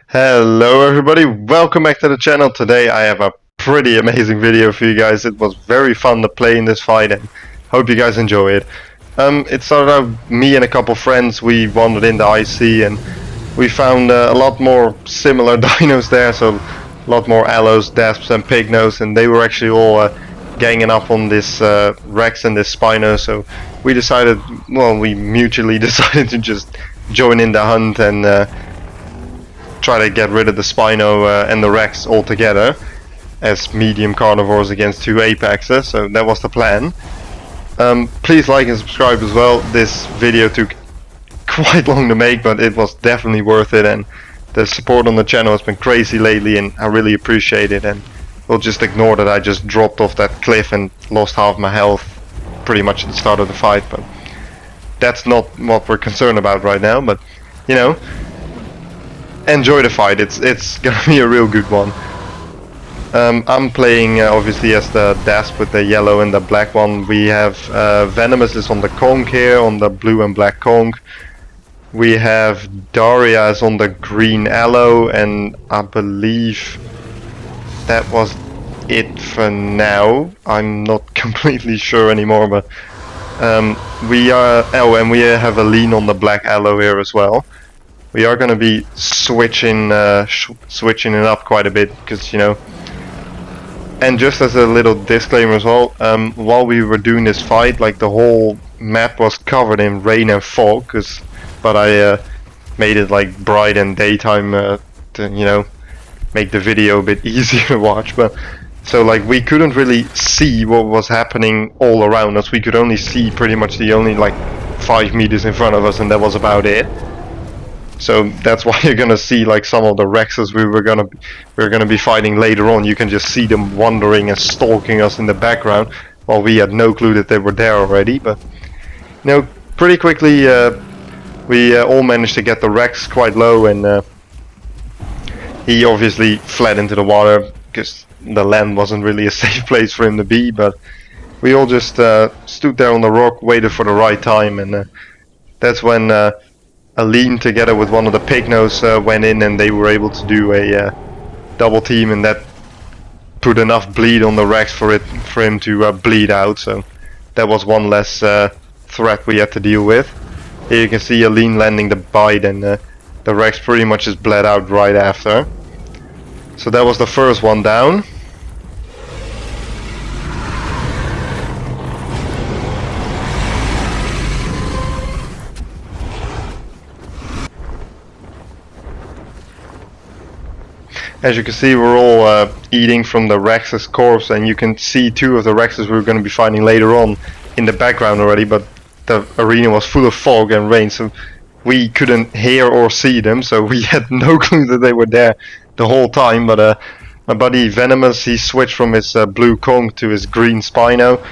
Hello everybody, welcome back to the channel. Today I have a pretty amazing video for you guys. It was very fun to play in this fight and hope you guys enjoy it. It started out me and a couple friends, we wandered into IC and we found a lot more similar dinos there, so a lot more allos, dasps and pignos, and they were actually all ganging up on this Rex and this Spino, so we mutually decided to just join in the hunt and try to get rid of the Spino and the Rex altogether as medium carnivores against two apexes, so that was the plan. Please like and subscribe as well. This video took quite long to make, but it was definitely worth it, and the support on the channel has been crazy lately and I really appreciate it. And we'll just ignore that I just dropped off that cliff and lost half my health pretty much at the start of the fight, but that's not what we're concerned about right now. But you know, enjoy the fight. It's gonna be a real good one. I'm playing obviously as the Dasp with the yellow and the black one. We have Venomous is on the conch here, on the blue and black conch. We have Daria is on the green aloe, and I believe that was it for now. I'm not completely sure anymore, but we have a lean on the black aloe here as well. We are going to be switching it up quite a bit, because you know. And just as a little disclaimer as well, while we were doing this fight, like the whole map was covered in rain and fog, but I made it like bright and daytime to, you know, make the video a bit easier to watch. But so like we couldn't really see what was happening all around us. We could only see pretty much the only like 5 meters in front of us, and that was about it. So that's why you're gonna see like some of the Rexes we're gonna be fighting later on. You can just see them wandering and stalking us in the background, while we had no clue that they were there already. But you know, pretty quickly we all managed to get the Rex quite low, and he obviously fled into the water because the land wasn't really a safe place for him to be. But we all just stood there on the rock, waited for the right time, and that's when Aline together with one of the pignos went in, and they were able to do a double team, and that put enough bleed on the Rex for him to bleed out. So that was one less threat we had to deal with. Here you can see Aline landing the bite, and the Rex pretty much just bled out right after. So that was the first one down. As you can see, we're all eating from the Rex's corpse, and you can see two of the Rexes we're going to be fighting later on in the background already, but the arena was full of fog and rain, so we couldn't hear or see them, so we had no clue that they were there the whole time. But my buddy Venomous, he switched from his blue conch to his green Spino,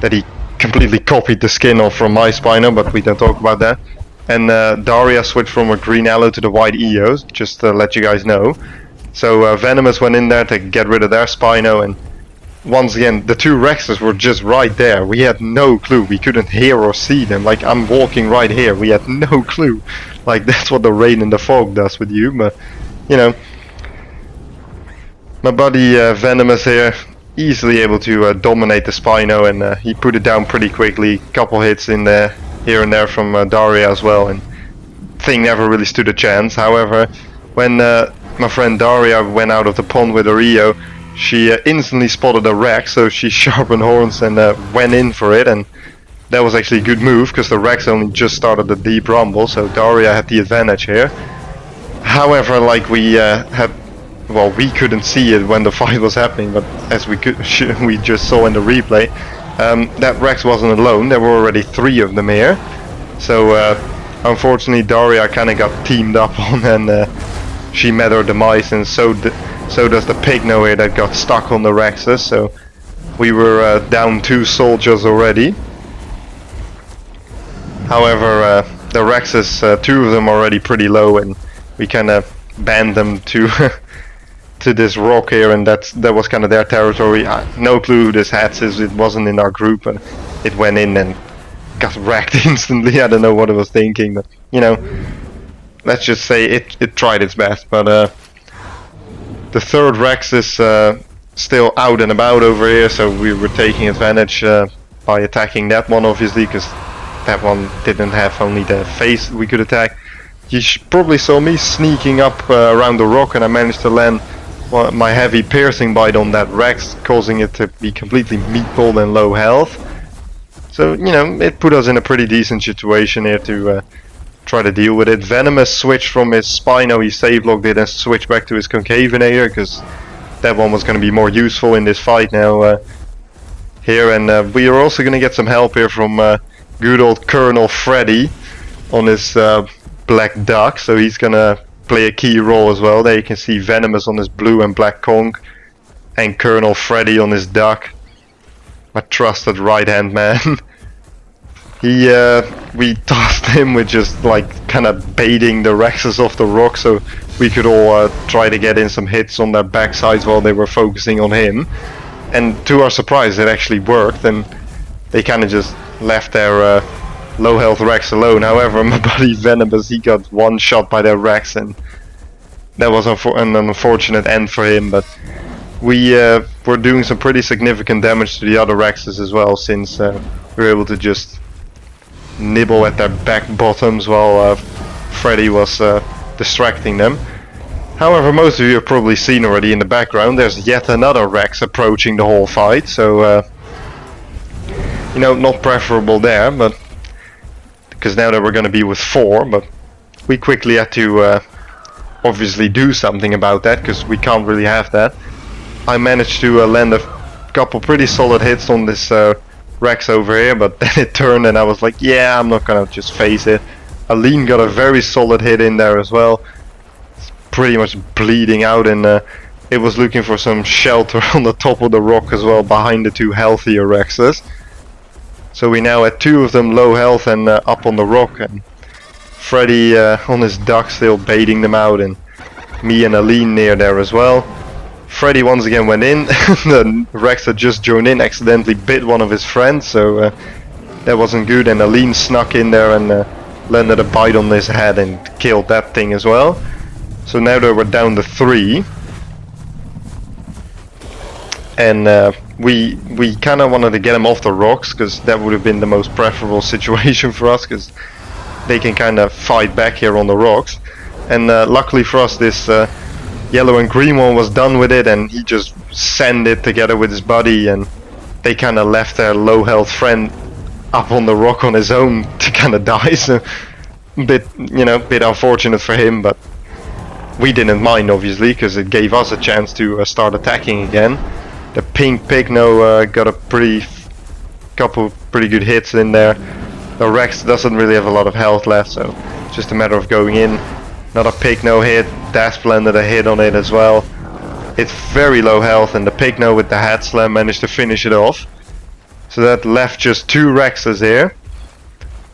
that he completely copied the skin off from my Spino, but we don't talk about that. And Daria switched from a green aloe to the white Eos, just to let you guys know. So Venomous went in there to get rid of their Spino, and once again the two Rexes were just right there. We had no clue, we couldn't hear or see them. Like, I'm walking right here, we had no clue. Like, that's what the rain and the fog does with you. But you know, my buddy Venomous here, easily able to dominate the Spino, and he put it down pretty quickly. Couple hits in there, here and there from Daria as well, and thing never really stood a chance. However, when my friend Daria went out of the pond with her EO, she instantly spotted a Rex, so she sharpened horns and went in for it, and that was actually a good move because the Rex only just started the deep rumble, so Daria had the advantage here. However, like we couldn't see it when the fight was happening, but as we just saw in the replay, that Rex wasn't alone. There were already 3 of them here, so unfortunately Daria kind of got teamed up on, and she met her demise, and so does the pigno here that got stuck on the Rexes. So we were down 2 soldiers already. However, the Rexes, 2 of them already pretty low, and we kind of banned them to to this rock here, and that was kind of their territory. No clue who this Hats is. It wasn't in our group, and it went in and got wrecked instantly. I don't know what it was thinking, but you know, let's just say it tried its best. But the third Rex is still out and about over here, so we were taking advantage by attacking that one, obviously, because that one didn't have only the face we could attack. You probably saw me sneaking up around the rock, and I managed to land my heavy piercing bite on that Rex, causing it to be completely meatballed and low health. So, you know, it put us in a pretty decent situation here to try to deal with it. Venomous switched from his Spino, he save logged it and switched back to his Concavenator, because that one was going to be more useful in this fight now here. And we are also going to get some help here from good old Colonel Freddy on his black duck, so he's going to play a key role as well. There you can see Venomous on his blue and black conch, and Colonel Freddy on his duck. My trusted right hand man. We tasked him with just like kind of baiting the Rexes off the rock so we could all try to get in some hits on their backsides while they were focusing on him. And to our surprise it actually worked, and they kind of just left their low health Rex alone. However, my buddy Venomous, he got one shot by their Rex, and that was an unfortunate end for him. But we were doing some pretty significant damage to the other Rexes as well, since we were able to just nibble at their back bottoms while Freddy was distracting them. However, most of you have probably seen already in the background, there's yet another Rex approaching the whole fight, so you know, not preferable there, but because now that we're going to be with 4, but we quickly had to obviously do something about that, because we can't really have that. I managed to land a couple pretty solid hits on this Rex over here, but then it turned and I was like, yeah, I'm not gonna just face it. Aline got a very solid hit in there as well. It's pretty much bleeding out, and it was looking for some shelter on the top of the rock as well, behind the 2 healthier Rexes. So we now had 2 of them low health and up on the rock, and Freddy on his duck still baiting them out, and me and Aline near there as well. Freddy once again went in. The Rex that just joined in accidentally bit one of his friends, so that wasn't good, and Aline snuck in there and landed a bite on his head and killed that thing as well. So now that we're down to 3, and we kind of wanted to get him off the rocks, because that would have been the most preferable situation for us, because they can kind of fight back here on the rocks. And luckily for us, this yellow and green one was done with it, and he just sent it together with his buddy, and they kind of left their low health friend up on the rock on his own to kind of die. So bit unfortunate for him, but we didn't mind obviously, because it gave us a chance to start attacking again. The pink Pygno got a couple pretty good hits in there. The Rex doesn't really have a lot of health left, so it's just a matter of going in. Another Pygno hit. Dasp landed a hit on it as well. It's very low health, and the Pygno with the head slam managed to finish it off. So that left just 2 Rexes here.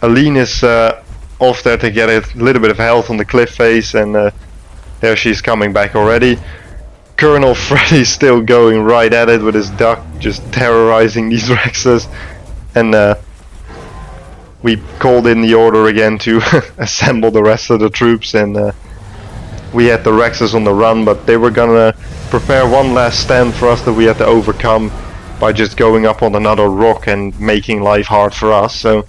Aline is off there to get a little bit of health on the cliff face, and there she's coming back already. Colonel Freddy's still going right at it with his duck, just terrorizing these Rexes. And we called in the order again to assemble the rest of the troops, and we had the Rexes on the run, but they were gonna prepare one last stand for us that we had to overcome by just going up on another rock and making life hard for us. So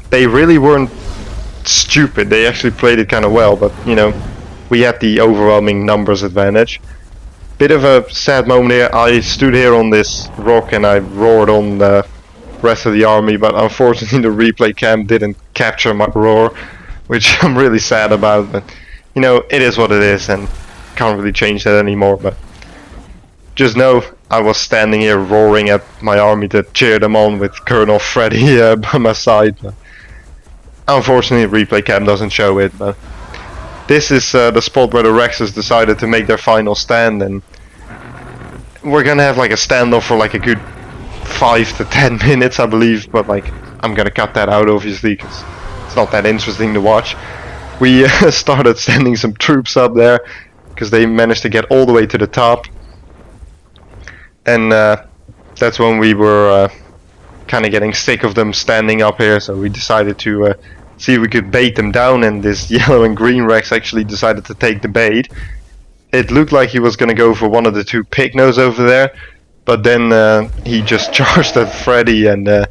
they really weren't stupid, they actually played it kind of well, but you know, we had the overwhelming numbers advantage. Bit of a sad moment here. I stood here on this rock and I roared on the rest of the army, but unfortunately the replay cam didn't capture my roar, which I'm really sad about, but you know, it is what it is and can't really change that anymore. But just know I was standing here roaring at my army to cheer them on with Colonel Freddy by my side. But unfortunately replay cam doesn't show it, but this is the spot where the Rexes decided to make their final stand, and we're gonna have like a standoff for like a good 5 to 10 minutes I believe, but like I'm gonna cut that out obviously because it's not that interesting to watch. We started sending some troops up there because they managed to get all the way to the top, and that's when we were kind of getting sick of them standing up here, so we decided to see if we could bait them down, and this yellow and green Rex actually decided to take the bait. It looked like he was gonna go for one of the two pygnos over there, but then he just charged at Freddy, and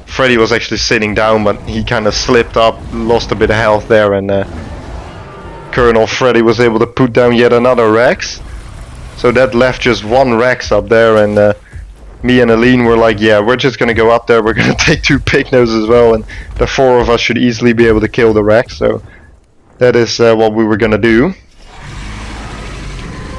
Freddy was actually sitting down, but he kind of slipped up, lost a bit of health there, and Colonel Freddy was able to put down yet another Rex. So that left just one Rex up there, and me and Aline were like, yeah, we're just gonna go up there, we're gonna take two pygnos as well, and the four of us should easily be able to kill the Rex. So that is what we were gonna do.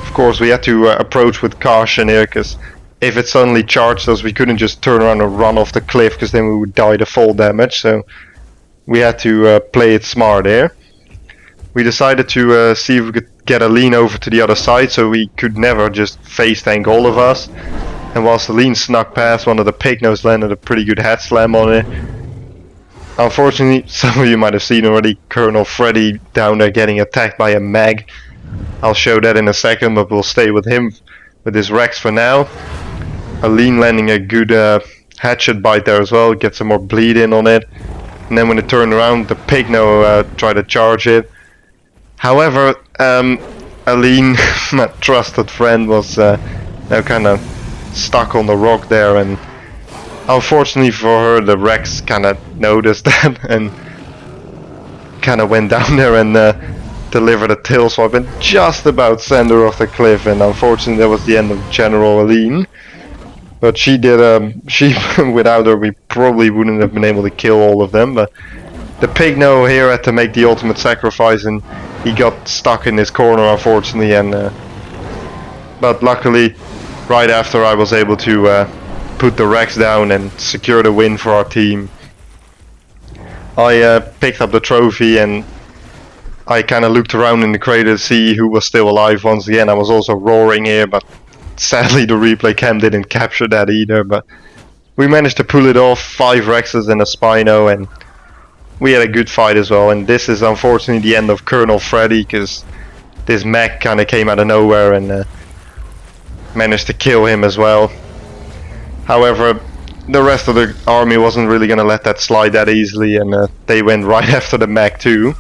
Of course, we had to approach with caution here, because if it suddenly charged us, we couldn't just turn around and run off the cliff, because then we would die to fall damage. So we had to play it smart here. We decided to see if we could get Aline over to the other side, so we could never just face tank all of us. And whilst Aline snuck past, one of the pygnos landed a pretty good head slam on it. Unfortunately, some of you might have seen already, Colonel Freddy down there getting attacked by a mag. I'll show that in a second, but we'll stay with him with his Rex for now. Aline landing a good hatchet bite there as well, get some more bleed in on it. And then when it turned around, the pygno tried to charge it. However, Aline, my trusted friend, was now kind of stuck on the rock there, and unfortunately for her, the Rex kind of noticed that and kind of went down there and delivered a tail swap and just about sent her off the cliff, and unfortunately that was the end of General Aline. But she did, without her we probably wouldn't have been able to kill all of them, but the pygno here had to make the ultimate sacrifice, and he got stuck in his corner unfortunately, and but luckily right after I was able to put the Rex down and secure the win for our team. I picked up the trophy, and I kind of looked around in the crater to see who was still alive once again. I was also roaring here, but sadly the replay cam didn't capture that either, but we managed to pull it off. 5 Rexes and a Spino, and we had a good fight as well. And this is unfortunately the end of Colonel Freddy, because this mech kind of came out of nowhere and managed to kill him as well. However, the rest of the army wasn't really going to let that slide that easily, and they went right after the mech too.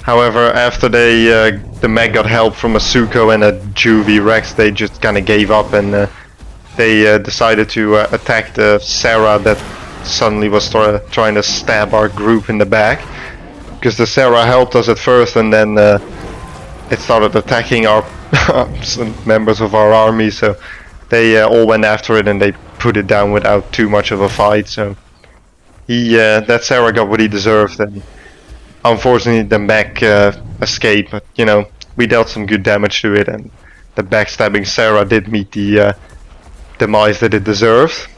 However, after the mech got help from a Suko and a Juvie Rex, they just kind of gave up, and they decided to attack the Sarah that suddenly was trying to stab our group in the back. Because the Sarah helped us at first, and then it started attacking our some members of our army, so they all went after it and they put it down without too much of a fight. So that Sarah got what he deserved, and unfortunately the mech escaped, but you know, we dealt some good damage to it, and the backstabbing Sarah did meet the demise that it deserved.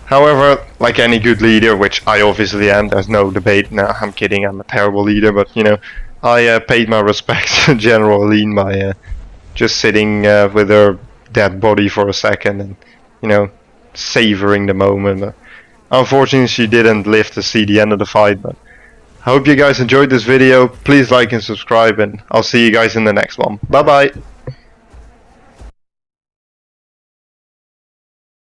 However, like any good leader, which I obviously am, there's no debate. No, I'm kidding, I'm a terrible leader, but you know, I paid my respects to General Aline by just sitting with her dead body for a second and, you know, savoring the moment. But unfortunately she didn't live to see the end of the fight, but I hope you guys enjoyed this video. Please like and subscribe, and I'll see you guys in the next one. Bye bye!